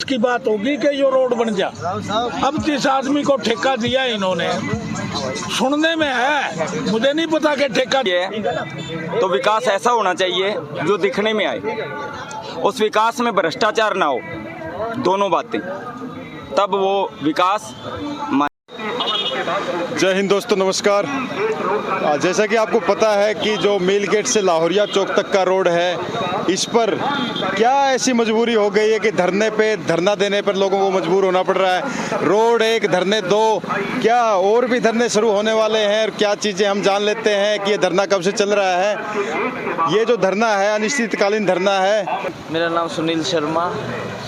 की बात होगी कि ये रोड बन जा। अब जिस आदमी को ठेका दिया इन्होंने, सुनने में है, मुझे नहीं पता कि ठेका तो विकास ऐसा होना चाहिए जो दिखने में आए, उस विकास में भ्रष्टाचार ना हो, दोनों बातें, तब वो विकास। जय हिंद दोस्तों, नमस्कार। जैसा कि आपको पता है कि जो मिल गेट से लाहौरिया चौक तक का रोड है, इस पर क्या ऐसी मजबूरी हो गई है कि धरना देने पर लोगों को मजबूर होना पड़ रहा है। रोड एक, धरने दो, क्या और भी धरने शुरू होने वाले हैं और क्या चीज़ें हम जान लेते हैं कि ये धरना कब से चल रहा है। ये जो धरना है अनिश्चितकालीन धरना है। मेरा नाम सुनील शर्मा।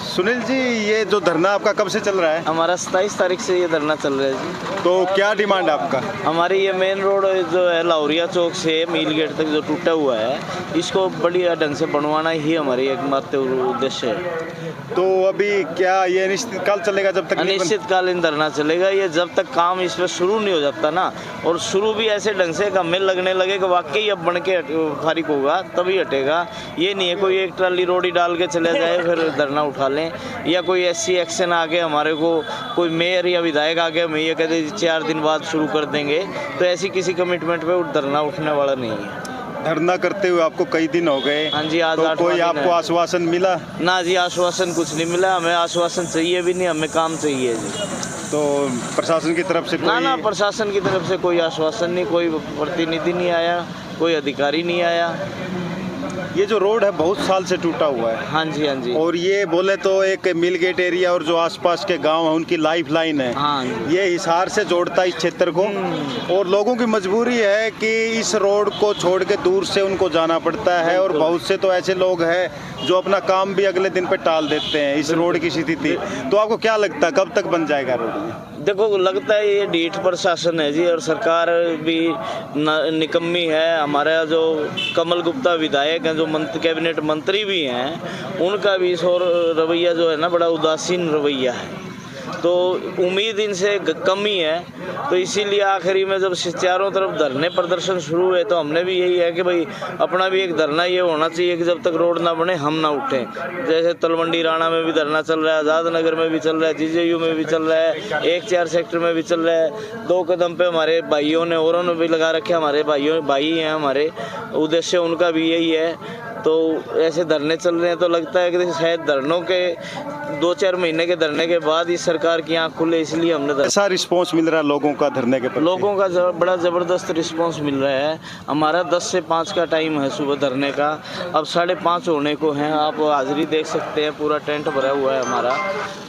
सुनील जी, ये जो धरना आपका कब से चल रहा है? हमारा 27 तारीख से ये धरना चल रहा है जी। तो क्या डिमांड है आपका? हमारी ये मेन रोड जो है लाहौरिया चौक से मील गेट तक जो टूटा हुआ है, इसको बढ़िया ढंग से बनवाना ही हमारी एकमात्र उद्देश्य है। तो अभी क्या ये अनिश्चितकाल चलेगा? जब तक अनिश्चितकालीन धरना चलेगा ये, जब तक काम इस पर शुरू नहीं हो जाता ना, और शुरू भी ऐसे ढंग से हमें लगने लगे कि वाकई अब बन के फारिग होगा तभी हटेगा। ये नहीं है कोई एक ट्राली रोड ही डाल के चले जाए फिर धरना उठा लें, या कोई ऐसी एक्शन आगे हमारे को कोई मेयर या विधायक आगे हमें ये कहते 4 दिन बाद शुरू कर देंगे, तो ऐसी किसी कमिटमेंट पे धरना उठने वाला नहीं है। धरना करते हुए आपको कई दिन हो गए। हाँ जी, आज तो कोई आपको आश्वासन मिला? ना जी, आश्वासन कुछ नहीं मिला। हमें आश्वासन चाहिए भी नहीं, हमें काम चाहिए जी। तो प्रशासन की तरफ से ना प्रशासन की तरफ से कोई आश्वासन नहीं, कोई प्रतिनिधि नहीं आया, कोई अधिकारी नहीं आया। ये जो रोड है बहुत साल से टूटा हुआ है। हाँ जी, हाँ जी। और ये बोले तो एक मिल गेट एरिया और जो आसपास के गांव है उनकी लाइफ लाइन है। हाँ, ये हिसार से जोड़ता है इस क्षेत्र को, और लोगों की मजबूरी है कि इस रोड को छोड़ के दूर से उनको जाना पड़ता है। और बहुत से तो ऐसे लोग हैं जो अपना काम भी अगले दिन पे टाल देते हैं इस रोड की स्थिति। तो आपको क्या लगता है कब तक बन जाएगा रोड? देखो, लगता है ये ढीठ प्रशासन है जी, और सरकार भी निकम्मी है। हमारा जो कमल गुप्ता विधायक हैं, जो कैबिनेट मंत्री भी हैं, उनका भी इस और रवैया जो है ना बड़ा उदासीन रवैया है। तो उम्मीद इनसे कमी है। तो इसीलिए आखिरी में जब चारों तरफ धरने प्रदर्शन शुरू हुए तो हमने भी यही है कि भाई अपना भी एक धरना ये होना चाहिए कि जब तक रोड ना बने हम ना उठें। जैसे तलवंडी राणा में भी धरना चल रहा है, आज़ाद नगर में भी चल रहा है, जीजेयू में भी चल रहा है, 1-4 सेक्टर में भी चल रहा है। 2 कदम पे हमारे भाइयों ने औरों ने भी लगा रखे, हमारे भाई हैं हमारे, उद्देश्य उनका भी यही है। तो ऐसे धरने चल रहे हैं तो लगता है कि शायद धरनों के 2-4 महीने के धरने के बाद ही सरकार की आंख खुले, इसलिए हमने ऐसा रिस्पांस मिल रहा है लोगों का धरने के प्रति? लोगों का बड़ा ज़बरदस्त रिस्पांस मिल रहा है। हमारा 10 से 5 का टाइम है सुबह धरने का, अब 5:30 होने को हैं। आप हाजिरी देख सकते हैं, पूरा टेंट भरा हुआ है हमारा।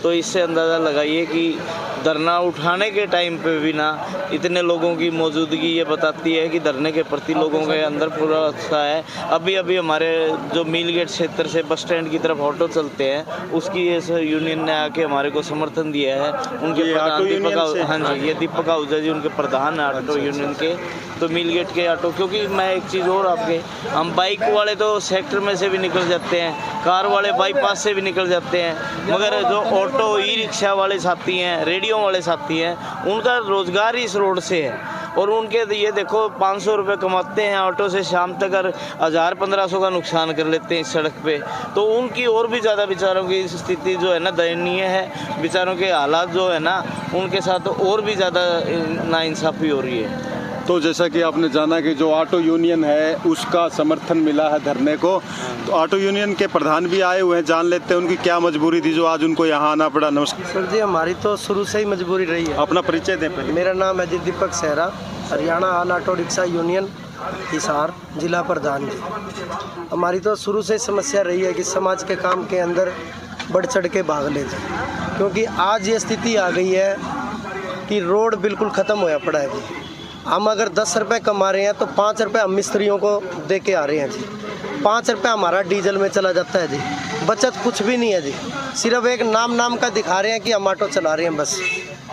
तो इससे अंदाज़ा लगाइए कि धरना उठाने के टाइम पे भी ना इतने लोगों की मौजूदगी ये बताती है कि धरने के प्रति लोगों के अंदर पूरा उत्साह है। अभी हमारे जो मील गेट क्षेत्र से बस स्टैंड की तरफ ऑटो चलते हैं, उसकी इस यूनियन ने आके हमारे को समर्थन दिया है। उनके प्रधान दीपक, हाँ जी, ये दीपक आहूजा जी उनके प्रधान है ऑटो यूनियन के। तो मील गेट के ऑटो, क्योंकि मैं एक चीज़ और आपके, हम बाइक वाले तो सेक्टर में से भी निकल जाते हैं, कार वाले बाईपास से भी निकल जाते हैं, मगर जो ऑटो ई रिक्शा वाले साथी हैं, रेडियो वाले साथी हैं, उनका रोजगार ही इस रोड से है। और उनके ये देखो 500 रुपये कमाते हैं ऑटो से, शाम तक अगर 1000-1500 का नुकसान कर लेते हैं इस सड़क पे। तो उनकी और भी ज़्यादा बेचारों की स्थिति जो है ना दयनीय है। बेचारों के हालात जो है ना उनके साथ और भी ज़्यादा नाइंसाफ़ी हो रही है। तो जैसा कि आपने जाना कि जो ऑटो यूनियन है उसका समर्थन मिला है धरने को, तो ऑटो यूनियन के प्रधान भी आए हुए हैं, जान लेते हैं उनकी क्या मजबूरी थी जो आज उनको यहाँ आना पड़ा। नमस्कार सर जी, हमारी तो शुरू से ही मजबूरी रही है। अपना परिचय दें पहले। मेरा नाम है जी दीपक सहरा, Haryana all auto rickshaw union Hisar जिला प्रधान जी। हमारी तो शुरू से समस्या रही है कि समाज के काम के अंदर बढ़ चढ़ के भाग लेते, क्योंकि आज ये स्थिति आ गई है कि रोड बिल्कुल ख़त्म होया पड़ा है जी। हम अगर 10 रुपये कमा रहे हैं तो 5 रुपये हम मिस्त्रियों को दे के आ रहे हैं जी। 5 रुपये हमारा डीजल में चला जाता है जी। बचत कुछ भी नहीं है जी, सिर्फ एक नाम का दिखा रहे हैं कि हम ऑटो चला रहे हैं बस,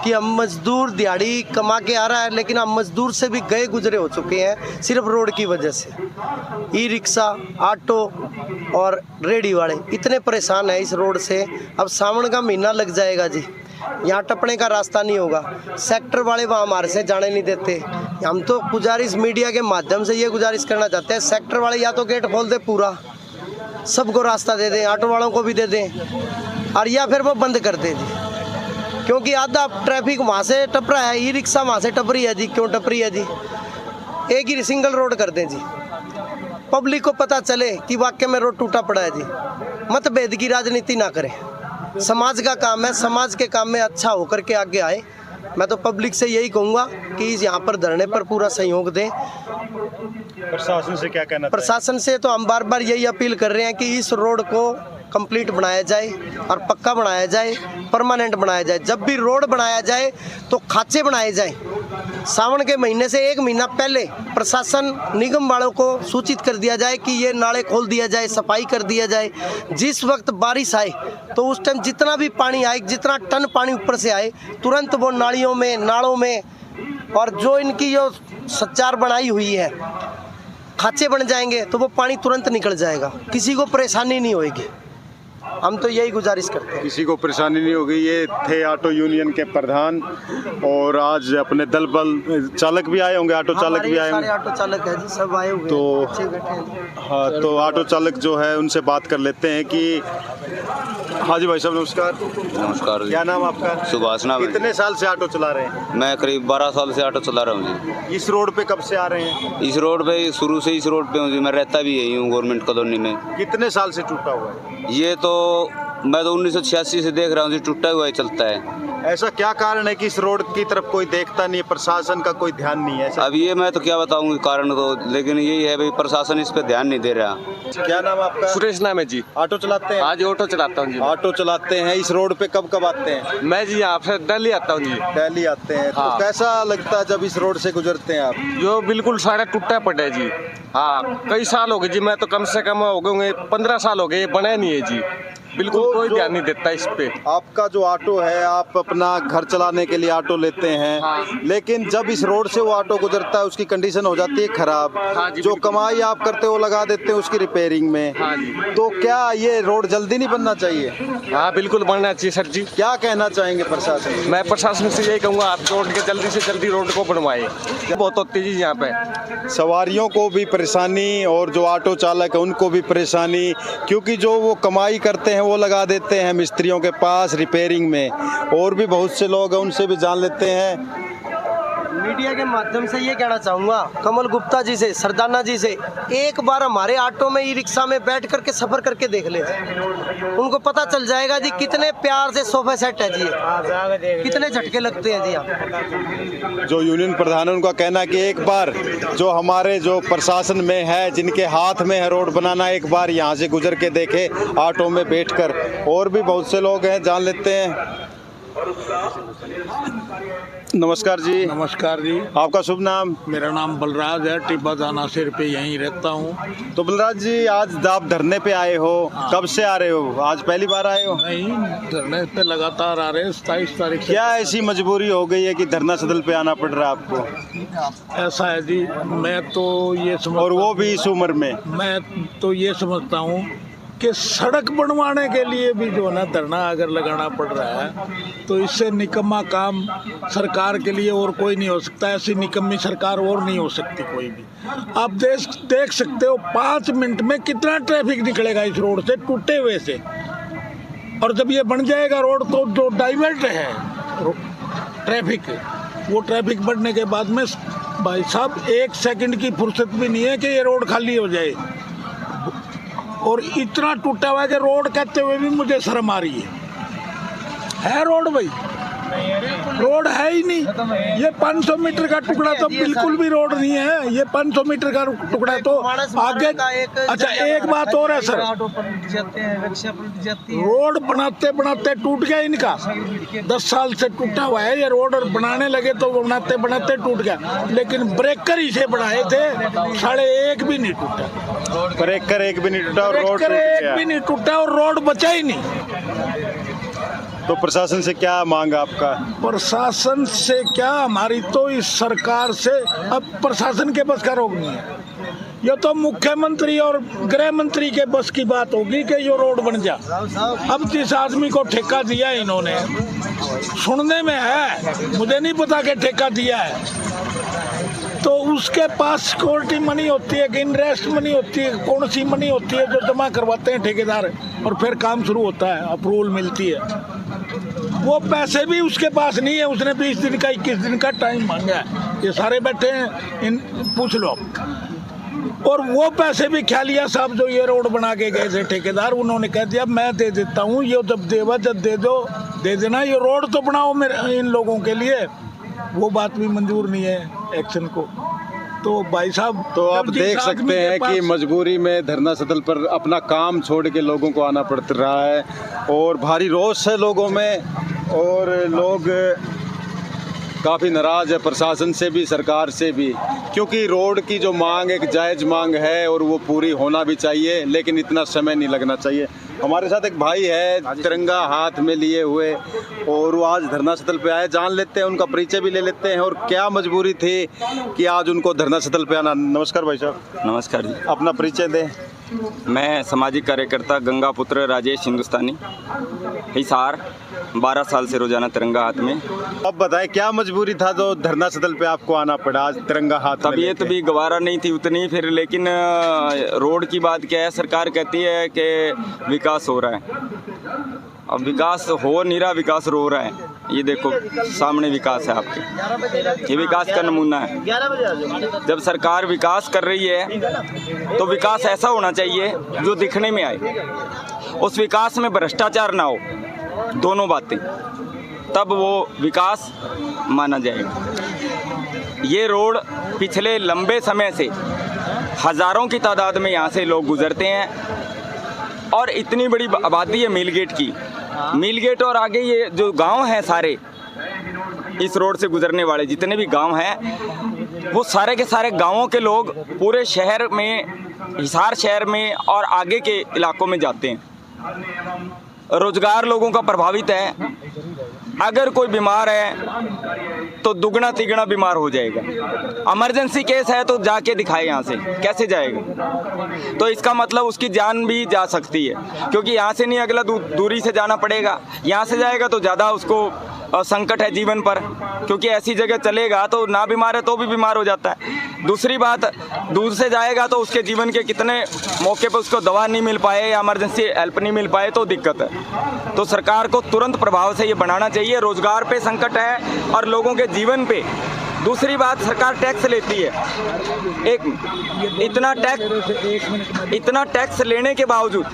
कि हम मजदूर दिहाड़ी कमा के आ रहा है, लेकिन हम मजदूर से भी गए गुजरे हो चुके हैं सिर्फ रोड की वजह से। ई रिक्शा, ऑटो और रेडी वाले इतने परेशान हैं इस रोड से। अब सावन का महीना लग जाएगा जी, यहाँ टपने का रास्ता नहीं होगा। सेक्टर वाले वहाँ हमारे से जाने नहीं देते। हम तो गुजारिश मीडिया के माध्यम से ये गुजारिश करना चाहते हैं, सेक्टर वाले या तो गेट खोल दे, पूरा सबको रास्ता दे दें, ऑटो वालों को भी दे दें, और या फिर वो बंद कर दे जी, क्योंकि आधा ट्रैफिक वहाँ से टप रहा है, ई रिक्शा वहाँ से टप रही है जी। क्यों टप रही है जी? एक ही सिंगल रोड कर दें जी, पब्लिक को पता चले कि वाकई में रोड टूटा पड़ा है जी। मतभेद की राजनीति ना करें, समाज का काम है, समाज के काम में अच्छा होकर के आगे आए। मैं तो पब्लिक से यही कहूँगा कि इस यहाँ पर धरने पर पूरा सहयोग दें। प्रशासन से क्या कहना प्रशासन से तो हम बार बार यही अपील कर रहे हैं कि इस रोड को कंप्लीट बनाया जाए और पक्का बनाया जाए, परमानेंट बनाया जाए। जब भी रोड बनाया जाए तो खाचे बनाए जाए। सावन के महीने से 1 महीना पहले प्रशासन निगम वालों को सूचित कर दिया जाए कि ये नाले खोल दिया जाए, सफाई कर दिया जाए। जिस वक्त बारिश आए तो उस टाइम जितना भी पानी आए, जितना टन पानी ऊपर से आए, तुरंत वो नालियों में, नालों में, और जो इनकी जो सच्चार बनाई हुई है, खाचे बन जाएंगे तो वो पानी तुरंत निकल जाएगा, किसी को परेशानी नहीं होगी। हम तो यही गुजारिश करते हैं, किसी को परेशानी नहीं होगी। ये थे ऑटो यूनियन के प्रधान, और आज अपने दल बल चालक भी आए होंगे, ऑटो चालक भी आए होंगे। सारे ऑटो चालक है जी, सब आए हुए तो हैं, बच्चे बैठे हैं। हाँ, तो ऑटो चालक जो है उनसे बात कर लेते हैं कि हाँ जी भाई साहब नमस्कार। नमस्कार जी। क्या नाम आपका? सुभाषना भाई। कितने साल से ऑटो चला रहे हैं? मैं करीब 12 साल से ऑटो चला रहा हूँ जी। इस रोड पे कब से आ रहे हैं? इस रोड पे शुरू से इस रोड पे हूँ जी, मैं रहता भी यही हूँ गवर्नमेंट कॉलोनी में। कितने साल से टूटा हुआ है? ये तो मैं तो 1986 से देख रहा हूँ जी, टूटा हुआ ही चलता है। ऐसा क्या कारण है कि इस रोड की तरफ कोई देखता नहीं है, प्रशासन का कोई ध्यान नहीं है? ऐसा अब ये मैं तो क्या बताऊँ कारण तो, लेकिन यही है भाई, प्रशासन इस पे ध्यान नहीं दे रहा। क्या नाम आपका? सुरेश नाम है जी। ऑटो चलाते हैं? आज ऑटो चलाता हूँ जी। ऑटो चलाते हैं। इस रोड पे कब कब आते हैं? मैं जी यहाँ से दिल्ली आता हूँ जी। दिल्ली आते हैं। तो हाँ। कैसा लगता है जब इस रोड से गुजरते हैं आप? जो बिल्कुल सारा टूटा पड़ा है जी। हाँ, कई साल हो गए जी, मैं तो कम से कम हो गए 15 साल हो गए, ये बना नहीं है जी। बिल्कुल तो कोई जो ध्यान नहीं देता इस पे। आपका जो ऑटो है, आप अपना घर चलाने के लिए ऑटो लेते हैं, हाँ। लेकिन जब इस रोड से वो ऑटो गुजरता है उसकी कंडीशन हो जाती है खराब। हाँ जी, जो बिल्कुल। कमाई आप करते हो लगा देते हैं उसकी रिपेयरिंग में। हाँ जी। तो क्या ये रोड जल्दी नहीं बनना चाहिए? हाँ बिल्कुल बनना चाहिए सर जी। क्या कहना चाहेंगे प्रशासन? मैं प्रशासन से यही कहूँगा, आप रोड के जल्दी से जल्दी रोड को बनवाए। बहुत होती जी यहाँ पे। सवारियों को भी परेशानी और जो ऑटो चालक है उनको भी परेशानी, क्योंकि जो वो कमाई करते हैं वो लगा देते हैं मिस्त्रियों के पास रिपेयरिंग में। और भी बहुत से लोग हैं, उनसे भी जान लेते हैं। मीडिया के माध्यम से ये कहना चाहूँगा कमल गुप्ता जी से, सरदाना जी से, एक बार हमारे ऑटो में, ई रिक्शा में बैठ करके सफर करके देख ले, उनको पता चल जाएगा जी कितने प्यार से सोफा सेट है जी, कितने झटके लगते हैं जी। आप जो यूनियन प्रधान है उनका कहना है कि एक बार जो हमारे जो प्रशासन में है, जिनके हाथ में है रोड बनाना, एक बार यहाँ से गुजर के देखे ऑटो में बैठकर। और भी बहुत से लोग हैं, जान लेते हैं। नमस्कार जी। नमस्कार जी। आपका शुभ नाम? मेरा नाम बलराज है, टिब्बा दाना सिर पे यहीं रहता हूँ। तो बलराज जी, आज आप धरने पे आए हो, कब से आ रहे हो? आज पहली बार आए हो? नहीं, धरने पे लगातार आ रहे हैं, 27 तारीख से। क्या ऐसी मजबूरी हो गई है कि धरना सदन पे आना पड़ रहा है आपको? ऐसा है जी, मैं तो ये समझ, और वो भी इस उम्र में? मैं तो ये समझता हूँ कि सड़क बनवाने के लिए भी जो है ना धरना अगर लगाना पड़ रहा है तो इससे निकम्मा काम सरकार के लिए और कोई नहीं हो सकता। ऐसी निकम्मी सरकार और नहीं हो सकती कोई भी। आप देख सकते हो 5 मिनट में कितना ट्रैफिक निकलेगा इस रोड से, टूटे हुए से। और जब ये बन जाएगा रोड तो जो डाइवर्ट है ट्रैफिक, वो ट्रैफिक बढ़ने के बाद में भाई साहब 1 सेकंड की फुर्सत भी नहीं है कि ये रोड खाली हो जाए। और इतना टूटा हुआ है कि रोड कहते हुए भी मुझे शर्म आ रही है रोड भाई, रोड है ही नहीं। ये 500 मीटर का टुकड़ा तो बिल्कुल भी रोड नहीं है। ये 500 मीटर का टुकड़ा तो आगे। अच्छा, एक बात और है सर, रोड बनाते बनाते टूट गया इनका। 10 साल से टूटा हुआ है ये रोड, और बनाने लगे तो बनाते बनाते टूट गया। लेकिन ब्रेकर इसे बनाए थे, 1.5 भी नहीं टूटा। ब्रेकर एक भी नहीं टूटा और रोड टूट एक गया। भी नहीं टूटा और रोड बचा ही नहीं। तो प्रशासन से क्या मांग आपका? प्रशासन से क्या, हमारी तो इस सरकार से, अब प्रशासन के बस का रोग नहीं है। ये तो मुख्यमंत्री और गृह मंत्री के बस की बात होगी कि ये रोड बन जा। अब जिस आदमी को ठेका दिया इन्होंने, सुनने में है, मुझे नहीं पता कि ठेका दिया है, तो उसके पास सिक्योरिटी मनी होती है कि इंटरेस्ट मनी होती है, कौन सी मनी होती है जो जमा करवाते हैं ठेकेदार। और फिर काम शुरू होता है, अप्रूवल मिलती है। वो पैसे भी उसके पास नहीं है, उसने 20 दिन का 21 दिन का टाइम मांगा है। ये सारे बैठे हैं, इन पूछ लो। और वो पैसे भी ख्यालिया साहब जो ये रोड बना के गए थे ठेकेदार, उन्होंने कह दिया मैं दे देता हूँ, ये जब देवा जब दे देना, ये रोड तो बनाओ मेरे इन लोगों के लिए। वो बात भी मंजूर नहीं है एक्शन को। तो भाई साहब, तो आप देख सकते हैं कि मजबूरी में धरना स्थल पर अपना काम छोड़ के लोगों को आना पड़ रहा है और भारी रोष है लोगों में, और लोग काफ़ी नाराज़ है प्रशासन से भी, सरकार से भी, क्योंकि रोड की जो मांग एक जायज़ मांग है और वो पूरी होना भी चाहिए, लेकिन इतना समय नहीं लगना चाहिए। हमारे साथ एक भाई है तिरंगा हाथ में लिए हुए, और वो आज धरना स्थल पे आए। जान लेते हैं, उनका परिचय भी ले लेते हैं और क्या मजबूरी थी कि आज उनको धरना स्थल पे आना। नमस्कार भाई साहब। नमस्कार जी। अपना परिचय दें। मैं सामाजिक कार्यकर्ता गंगा पुत्र राजेश हिंदुस्तानी, हिसार, 12 साल से रोजाना तिरंगा हाथ में। अब बताएं क्या मजबूरी था जो धरना स्थल पे आपको आना पड़ा आज तिरंगा हाथ में? तबीयत भी गवारा नहीं थी उतनी, फिर लेकिन रोड की बात क्या है, सरकार कहती है कि विकास हो रहा है। अब विकास हो नहीं रहा, विकास रो रहा है। ये देखो सामने विकास है आपके, ये विकास का नमूना है। जब सरकार विकास कर रही है तो विकास ऐसा होना चाहिए जो दिखने में आए, उस विकास में भ्रष्टाचार ना हो, दोनों बातें, तब वो विकास माना जाएगा। ये रोड पिछले लंबे समय से हज़ारों की तादाद में यहाँ से लोग गुजरते हैं, और इतनी बड़ी आबादी है मीलगेट की। मीलगेट और आगे ये जो गांव हैं सारे, इस रोड से गुजरने वाले जितने भी गांव हैं, वो सारे के सारे गांवों के लोग पूरे शहर में, हिसार शहर में और आगे के इलाकों में जाते हैं। रोजगार लोगों का प्रभावित है। अगर कोई बीमार है तो दुगना तिगना बीमार हो जाएगा। इमरजेंसी केस है तो जाके दिखाए, यहाँ से कैसे जाएगा? तो इसका मतलब उसकी जान भी जा सकती है, क्योंकि यहाँ से नहीं अगला दूरी से जाना पड़ेगा। यहाँ से जाएगा तो ज़्यादा उसको संकट है जीवन पर, क्योंकि ऐसी जगह चलेगा तो ना बीमार है तो भी बीमार हो जाता है। दूसरी बात, दूर से जाएगा तो उसके जीवन के कितने मौके पर उसको दवा नहीं मिल पाए या इमरजेंसी हेल्प नहीं मिल पाए तो दिक्कत है। तो सरकार को तुरंत प्रभाव से ये बनाना चाहिए। रोजगार पे संकट है और लोगों के जीवन पे। दूसरी बात, सरकार टैक्स लेती है। इतना टैक्स लेने के बावजूद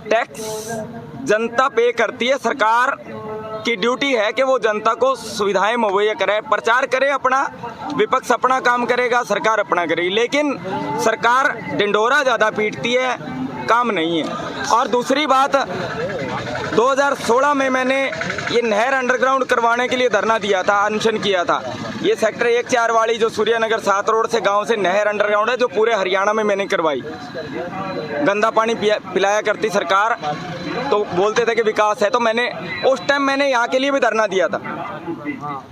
टैक्स जनता पे करती है। सरकार की ड्यूटी है कि वो जनता को सुविधाएं मुहैया करे, प्रचार करे अपना, विपक्ष अपना काम करेगा, सरकार अपना करेगी। लेकिन सरकार डिंडोरा ज़्यादा पीटती है, काम नहीं है। और दूसरी बात, 2016 में मैंने ये नहर अंडरग्राउंड करवाने के लिए धरना दिया था, अनशन किया था। ये सेक्टर 1-4 वाली जो सूर्यनगर 7 रोड से गांव से नहर अंडरग्राउंड है, जो पूरे हरियाणा में मैंने करवाई। गंदा पानी पिलाया करती सरकार, तो बोलते थे कि विकास है। तो मैंने उस टाइम मैंने यहाँ के लिए भी धरना दिया था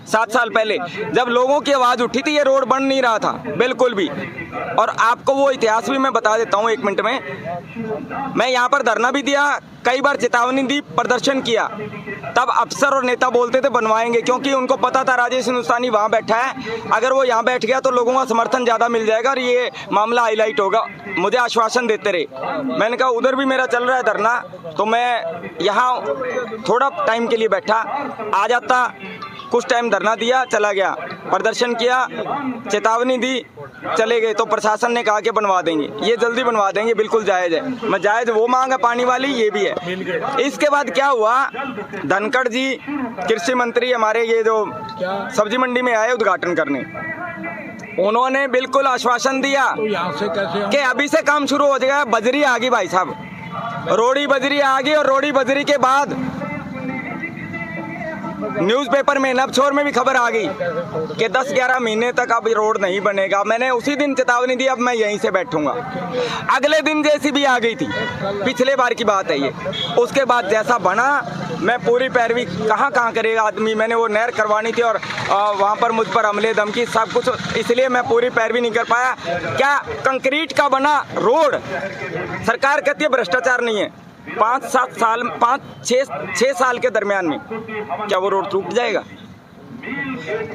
7 साल पहले, जब लोगों की आवाज़ उठी थी। ये रोड बन नहीं रहा था बिल्कुल भी। और आपको वो इतिहास भी मैं बता देता हूँ 1 मिनट में। मैं यहाँ पर धरना भी दिया, कई बार चेतावनी दी, प्रदर्शन किया। तब अफसर और नेता बोलते थे बनवाएंगे, क्योंकि उनको पता था राजेश हिंदुस्तानी वहाँ बैठा है, अगर वो यहाँ बैठ गया तो लोगों का समर्थन ज़्यादा मिल जाएगा और ये मामला हाईलाइट होगा। मुझे आश्वासन देते रहे। मैंने कहा उधर भी मेरा चल रहा है धरना, तो मैं यहाँ थोड़ा टाइम के लिए बैठा, आ जाता, कुछ टाइम धरना दिया, चला गया, प्रदर्शन किया, चेतावनी दी, चले गए। तो प्रशासन ने कहा कि बनवा देंगे, ये जल्दी बनवा देंगे, बिल्कुल जायज़ है। मैं जायज़ वो मांग है पानी वाली, ये भी है। इसके बाद क्या हुआ, धनखड़ जी कृषि मंत्री हमारे, ये जो सब्जी मंडी में आए उद्घाटन करने, उन्होंने बिल्कुल आश्वासन दिया कि अभी से काम शुरू हो जाएगा। बजरी आ गई भाई साहब, रोड़ी बजरी आ गई, और रोड़ी बजरी के बाद न्यूज़पेपर में, नबछोर में भी खबर आ गई कि 10-11 महीने तक अब रोड नहीं बनेगा। मैंने उसी दिन चेतावनी दी, अब मैं यहीं से बैठूंगा। अगले दिन जेसीबी आ गई थी, पिछले बार की बात है ये। उसके बाद जैसा बना, मैं पूरी पैरवी, कहाँ करेगा आदमी। मैंने वो नहर करवानी थी और वहाँ पर मुझ पर हमले धमकी सब कुछ, इसलिए मैं पूरी पैरवी नहीं कर पाया। क्या कंक्रीट का बना रोड, सरकार कहती है भ्रष्टाचार नहीं है। 5-7 साल, 5-6 साल के दरमियान में क्या वो रोड टूट जाएगा?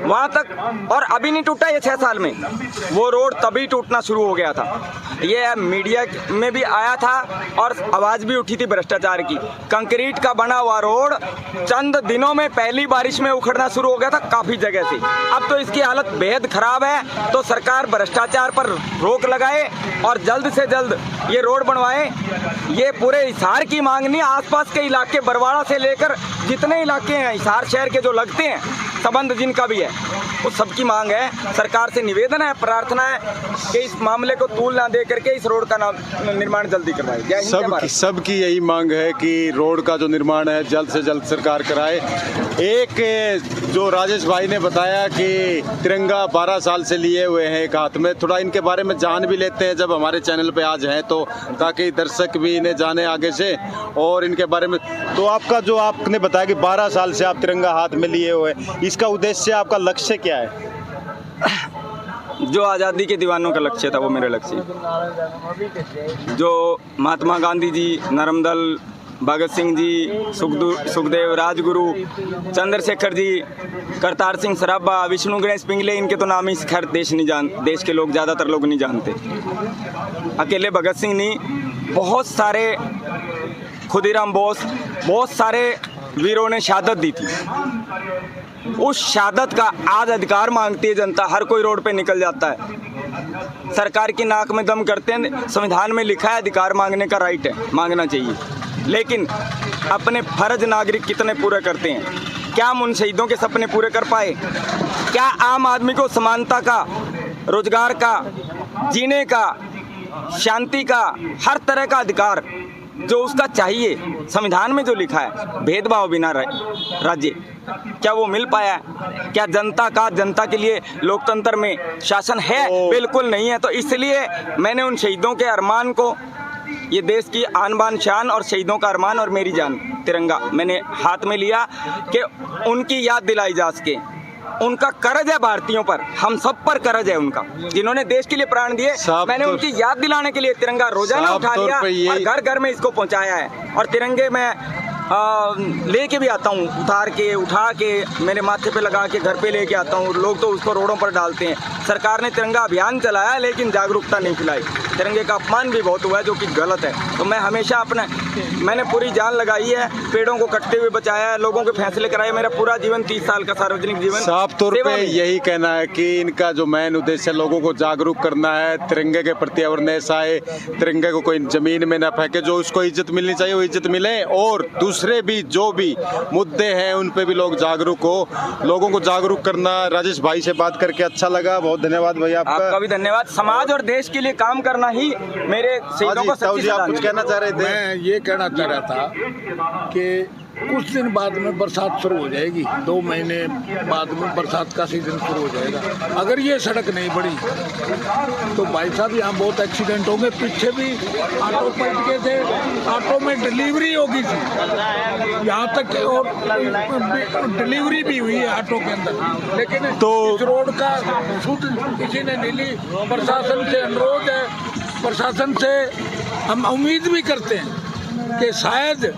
वहाँ तक, और अभी नहीं टूटा ये 6 साल में, वो रोड तभी टूटना शुरू हो गया था। ये मीडिया में भी आया था और आवाज़ भी उठी थी भ्रष्टाचार की। कंक्रीट का बना हुआ रोड चंद दिनों में पहली बारिश में उखड़ना शुरू हो गया था काफ़ी जगह से। अब तो इसकी हालत बेहद खराब है। तो सरकार भ्रष्टाचार पर रोक लगाए और जल्द से जल्द ये रोड बनवाए। ये पूरे हिसार की मांग नहीं, आसपास के इलाके बरवाड़ा से लेकर जितने इलाके हैं हिसार शहर के जो लगते हैं, संबंध जिनका भी है, वो सबकी मांग है। सरकार से निवेदन है, प्रार्थना है कि इस मामले को तूल ना दे करके इस रोड का निर्माण जल्दी करवाए। जय हिंद, जय भारत। सबकी यही मांग है कि रोड का जो निर्माण है जल्द से जल्द सरकार कराए। एक जो राजेश भाई ने बताया कि तिरंगा 12 साल से लिए हुए हैं एक हाथ में, थोड़ा इनके बारे में जान भी लेते हैं जब हमारे चैनल पे आज हैं, तो ताकि दर्शक भी इन्हें जाने आगे से और इनके बारे में। तो आपका जो आपने बताया कि 12 साल से आप तिरंगा हाथ में लिए हुए, इसका उद्देश्य, आपका लक्ष्य क्या है? जो आज़ादी के दीवानों का लक्ष्य था वो मेरा लक्ष्य। जो महात्मा गांधी जी, नर्मदल, भगत सिंह जी, सुखदेव, राजगुरु, चंद्रशेखर जी, करतार सिंह सराभा, विष्णु गणेश पिंगले, इनके तो नाम ही खैर देश के लोग, ज़्यादातर लोग नहीं जानते। अकेले भगत सिंह नहीं, बहुत सारे, खुदीराम बोस, बहुत सारे वीरों ने शहादत दी थी। उस शहादत का आज अधिकार मांगती है जनता। हर कोई रोड पे निकल जाता है, सरकार की नाक में दम करते हैं। संविधान में लिखा है अधिकार मांगने का राइट है, मांगना चाहिए, लेकिन अपने फर्ज नागरिक कितने पूरे करते हैं? क्या हम उन शहीदों के सपने पूरे कर पाए? क्या आम आदमी को समानता का, रोजगार का, जीने का, शांति का, हर तरह का अधिकार जो उसका चाहिए संविधान में जो लिखा है, भेदभाव बिना राज्य, क्या वो मिल पाया है? क्या जनता के लिए लोकतंत्र में शासन है? बिल्कुल नहीं है। तो इसलिए मैंने उन शहीदों के अरमान को, ये देश की आन बान शान और शहीदों का अरमान और मेरी जान, तिरंगा मैंने हाथ में लिया कि उनकी याद दिलाई जा सके। उनका कर्ज है भारतीयों पर, हम सब पर कर्ज है उनका, जिन्होंने देश के लिए प्राण दिए। मैंने उनकी याद दिलाने के लिए तिरंगा रोजाना उठा लिया और घर घर में इसको पहुंचाया है। और तिरंगे में लेके भी आता हूँ, उठा के मेरे माथे पे लगा के घर पे लेके आता हूँ। लोग तो उसको रोडों पर डालते हैं। सरकार ने तिरंगा अभियान चलाया लेकिन जागरूकता नहीं फैलाई। तिरंगे का अपमान भी बहुत हुआ है जो कि गलत है। तो मैं हमेशा मैंने पूरी जान लगाई है, पेड़ों को कटते हुए बचाया है, लोगों के फैसले कराए। मेरा पूरा जीवन 30 साल का सार्वजनिक जीवन साफ तौर पे यही कहना है कि इनका जो मेन उद्देश्य लोगों को जागरूक करना है, तिरंगे के प्रति अवेयरनेस आए, तिरंगे को कोई जमीन में न फेंके, जो उसको इज्जत मिलनी चाहिए वो इज्जत मिले, और दूसरे भी जो भी मुद्दे हैं उन पे भी लोग जागरूक हो, लोगों को जागरूक करना। राजेश भाई से बात करके अच्छा लगा, बहुत धन्यवाद भैया आपका भी धन्यवाद। समाज और देश के लिए काम करना ही मेरे शहीदों को सच्ची आप कुछ कहना चाह रहे थे? मैं ये कहना चाह रहा था कि कुछ दिन बाद में बरसात शुरू हो जाएगी, 2 महीने बाद में बरसात का सीजन शुरू हो जाएगा। अगर ये सड़क नहीं बड़ी तो भाई साहब यहाँ बहुत एक्सीडेंट होंगे। पीछे भी ऑटो पलट गए थे, ऑटो में डिलीवरी होगी थी, यहाँ तक और डिलीवरी भी हुई है ऑटो के अंदर। लेकिन तो इस रोड का सुध किसी ने नहीं ली। प्रशासन से अनुरोध है, प्रशासन से हम उम्मीद भी करते हैं कि शायद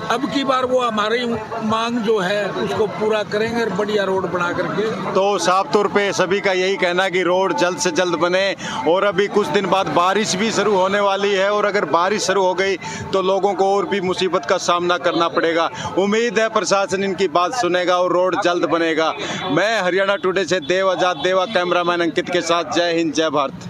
अब की बार वो हमारी मांग जो है उसको पूरा करेंगे, बढ़िया रोड बना करके। तो साफ तौर पे सभी का यही कहना है कि रोड जल्द से जल्द बने। और अभी कुछ दिन बाद बारिश भी शुरू होने वाली है, और अगर बारिश शुरू हो गई तो लोगों को और भी मुसीबत का सामना करना पड़ेगा। उम्मीद है प्रशासन इनकी बात सुनेगा और रोड जल्द बनेगा। मैं हरियाणा टुडे से देव आजाद देवा, कैमरामैन अंकित के साथ। जय हिंद, जय भारत।